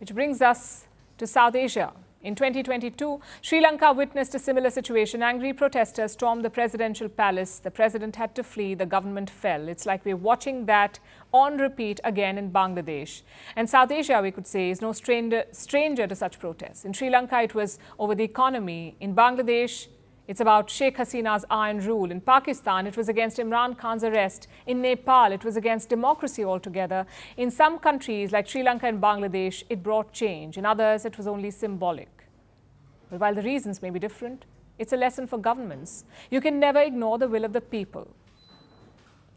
Which brings us to South Asia. In 2022, Sri Lanka witnessed a similar situation. Angry protesters stormed the presidential palace. The president had to flee. The government fell. It's like we're watching that on repeat again in Bangladesh. And South Asia, we could say, is no stranger to such protests. In Sri Lanka, it was over the economy. In Bangladesh, it's about Sheikh Hasina's iron rule. In Pakistan, it was against Imran Khan's arrest. In Nepal, it was against democracy altogether. In some countries, like Sri Lanka and Bangladesh, it brought change. In others, it was only symbolic. But while the reasons may be different, it's a lesson for governments. You can never ignore the will of the people.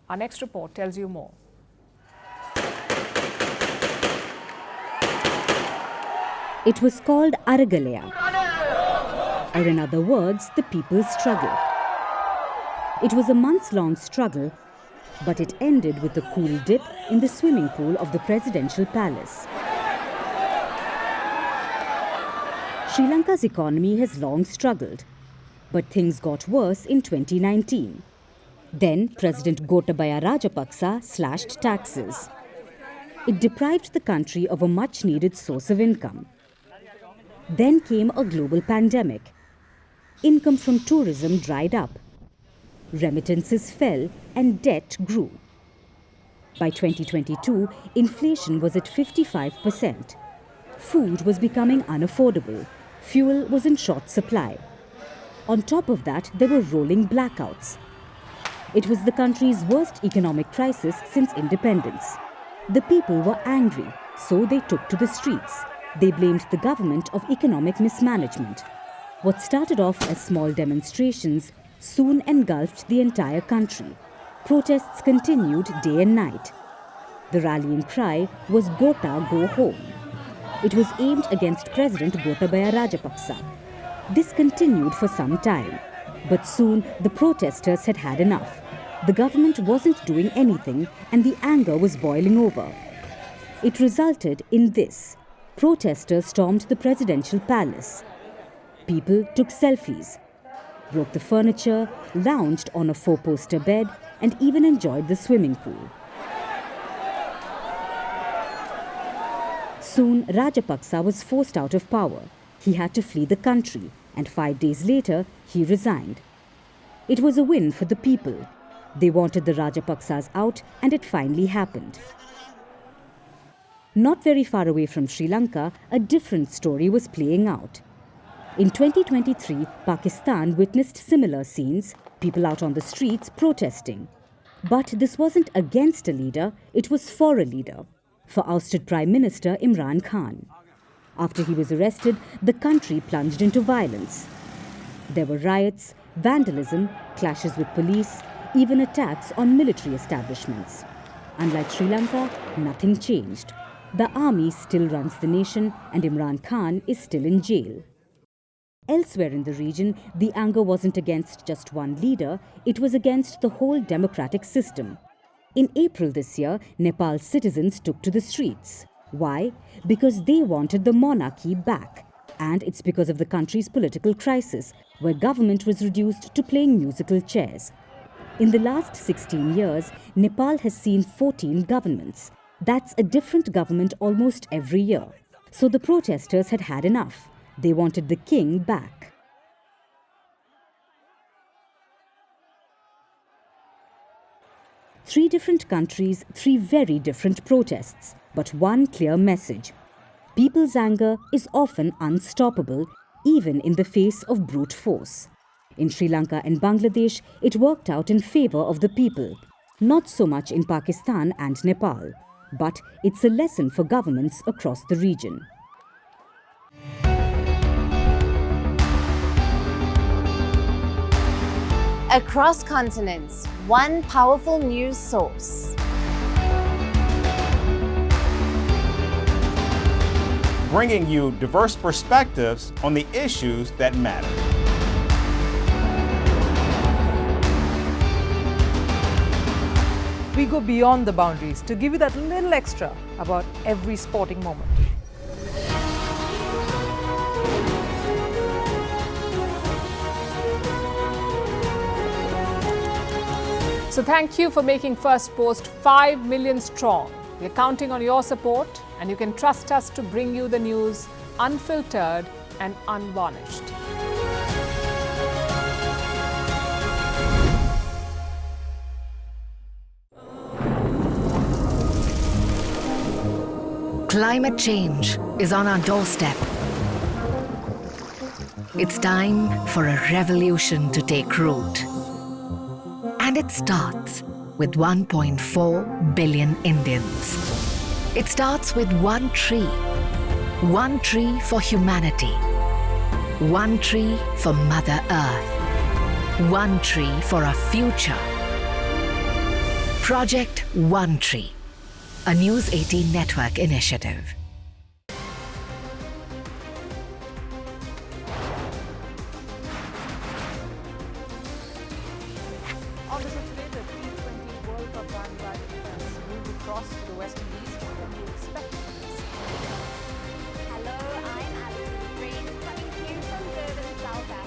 Our next report tells you more. It was called Aragalaya, or in other words, the people's struggle. It was a months-long struggle, but it ended with a cool dip in the swimming pool of the presidential palace. Sri Lanka's economy has long struggled, but things got worse in 2019. Then President Gotabaya Rajapaksa slashed taxes. It deprived the country of a much-needed source of income. Then came a global pandemic. Income from tourism dried up. Remittances fell and debt grew. By 2022, inflation was at 55%. Food was becoming unaffordable. Fuel was in short supply. On top of that, there were rolling blackouts. It was the country's worst economic crisis since independence. The people were angry, so they took to the streets. They blamed the government of economic mismanagement. What started off as small demonstrations soon engulfed the entire country. Protests continued day and night. The rallying cry was "Gota, go home." It was aimed against President Gotabaya Rajapaksa. This continued for some time, but soon the protesters had had enough. The government wasn't doing anything and the anger was boiling over. It resulted in this. Protesters stormed the presidential palace. People took selfies, broke the furniture, lounged on a four-poster bed and even enjoyed the swimming pool. Soon, Rajapaksa was forced out of power. He had to flee the country, and 5 days later, he resigned. It was a win for the people. They wanted the Rajapaksas out, and it finally happened. Not very far away from Sri Lanka, a different story was playing out. In 2023, Pakistan witnessed similar scenes, people out on the streets protesting. But this wasn't against a leader, it was for a leader. For ousted Prime Minister Imran Khan. After he was arrested, the country plunged into violence. There were riots, vandalism, clashes with police, even attacks on military establishments. Unlike Sri Lanka, nothing changed. The army still runs the nation and Imran Khan is still in jail. Elsewhere in the region, the anger wasn't against just one leader, it was against the whole democratic system. In April this year, Nepal's citizens took to the streets. Why? Because they wanted the monarchy back. And it's because of the country's political crisis, where government was reduced to playing musical chairs. In the last 16 years, Nepal has seen 14 governments. That's a different government almost every year. So the protesters had had enough. They wanted the king back. Three different countries, three very different protests, but one clear message. People's anger is often unstoppable, even in the face of brute force. In Sri Lanka and Bangladesh, it worked out in favor of the people. Not so much in Pakistan and Nepal. But it's a lesson for governments across the region. Across continents, one powerful news source. Bringing you diverse perspectives on the issues that matter. We go beyond the boundaries to give you that little extra about every sporting moment. So thank you for making Firstpost 5 million strong. We're counting on your support, and you can trust us to bring you the news unfiltered and unvarnished. Climate change is on our doorstep. It's time for a revolution to take root. And it starts with 1.4 billion Indians. It starts with one tree for humanity, one tree for Mother Earth, one tree for a future. Project One Tree, a News 18 network initiative. On the today, the T20 World Cup bandwagon has moved across to the West Indies. What can you expect from this? Hello, I'm Alison Green, coming to you from Durban, South Africa.